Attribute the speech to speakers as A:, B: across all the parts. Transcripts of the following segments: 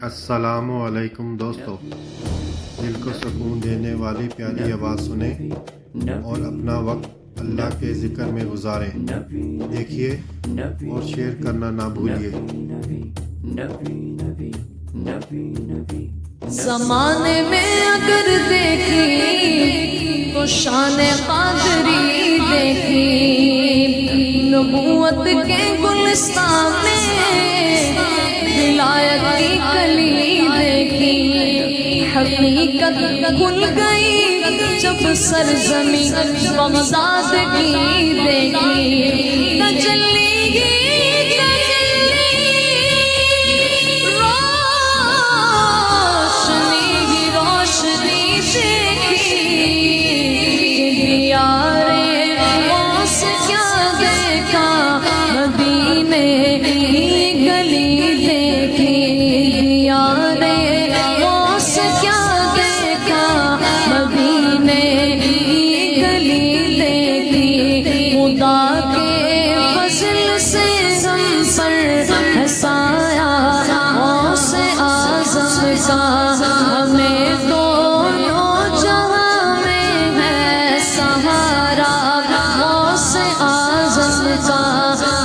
A: السلام علیکم دوستو، دل کو سکون دینے والی پیاری آواز سنیں اور اپنا وقت اللہ کے ذکر میں گزاریں۔ دیکھیے اور شیئر کرنا نہ بھولیے۔
B: زمانے میں اگر دیکھی تو شان قادری دیکھی، نبوت کے گلستان میں ولایت کی کلی دیکھی، حقیقت کھل گئی جب سرزمین بغداد کی دیکھی، تجلی ہمیں دونوں جہاں میں ہے سہارا، غوث اعظم کا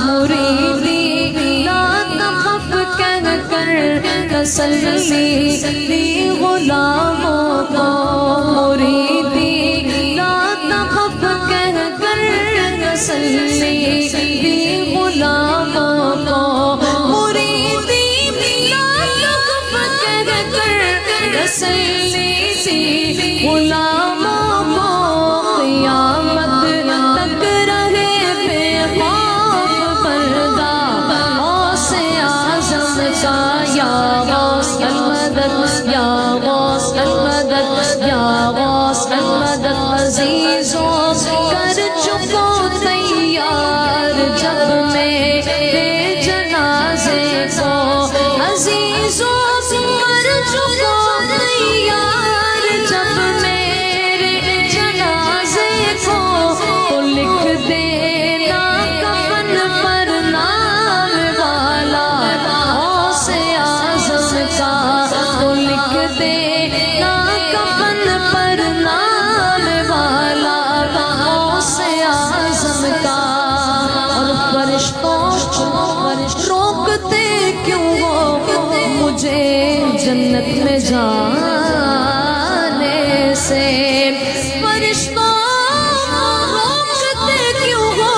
B: مریدی لا تخف کہہ کر تسلی دی غلاموں کو، مریدی لا تخف کہہ کر تسلی دی غلاموں کو، تسلی سی غلاموں کو، قیامت تک رہے بے خوف پردہ غوث اعظم کا، یا غوث المدد یا غوث المدد یا غوث المدد، عزیزوں کر چکو تیار جب میرے جنازے کو، عزیزوں کر چکو یار جب میرے جنازے کو، تو لکھ دینا کفن پر نام والا غوث اعظم کا، تو لکھ دینا کفن پر نام والا غوث اعظم کا۔ اور فرشتوں روکتے کیوں ہو مجھے جنت میں جانے سے، فرشتوں روکتے کیوں ہو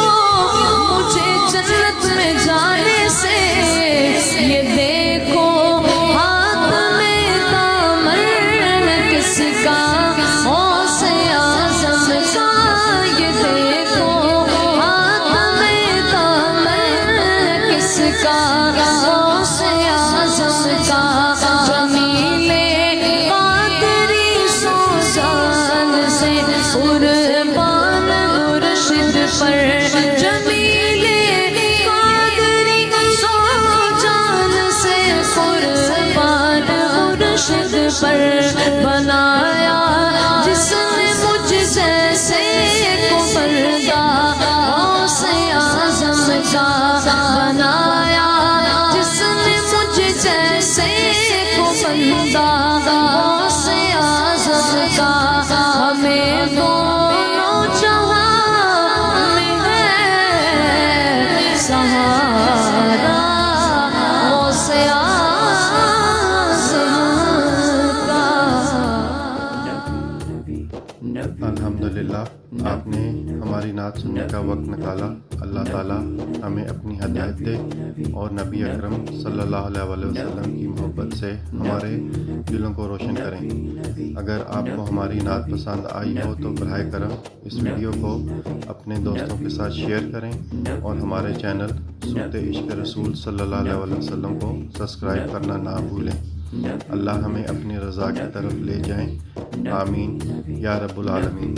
B: مجھے جنت میں جانے سے، یہ دیکھو ہاتھ میں دامن کس کا غوث اعظم کا، یہ دیکھو ہاتھ میں دامن کس کا غوث اعظم کا، قربان مرشد پر جمیل قادری، سو جان سے قربان مرشد پر بنایا جس نے مجھ جیسے کو بندہ غوث اعظم کا، بنایا جس نے مجھ جیسے کو بندہ غوث اعظم کا، ہمیں دونوں جہاں میں ہے سہارا غوث اعظم کا۔
A: الحمدللہ آپ نے ہماری نعت سننے کا وقت نکالا۔ اللہ تعالیٰ ہمیں اپنی ہدایت دے اور نبی اکرم صلی اللہ علیہ وسلم کی محبت سے ہمارے دلوں کو روشن کریں۔ اگر آپ کو ہماری نعت پسند آئی ہو تو براہ کرم اس ویڈیو کو اپنے دوستوں کے ساتھ شیئر کریں اور ہمارے چینل صوت عشق رسول صلی اللہ علیہ وسلم کو سبسکرائب کرنا نہ بھولیں۔ اللہ ہمیں اپنی رضا کی طرف لے جائیں، آمین یا رب العالمین۔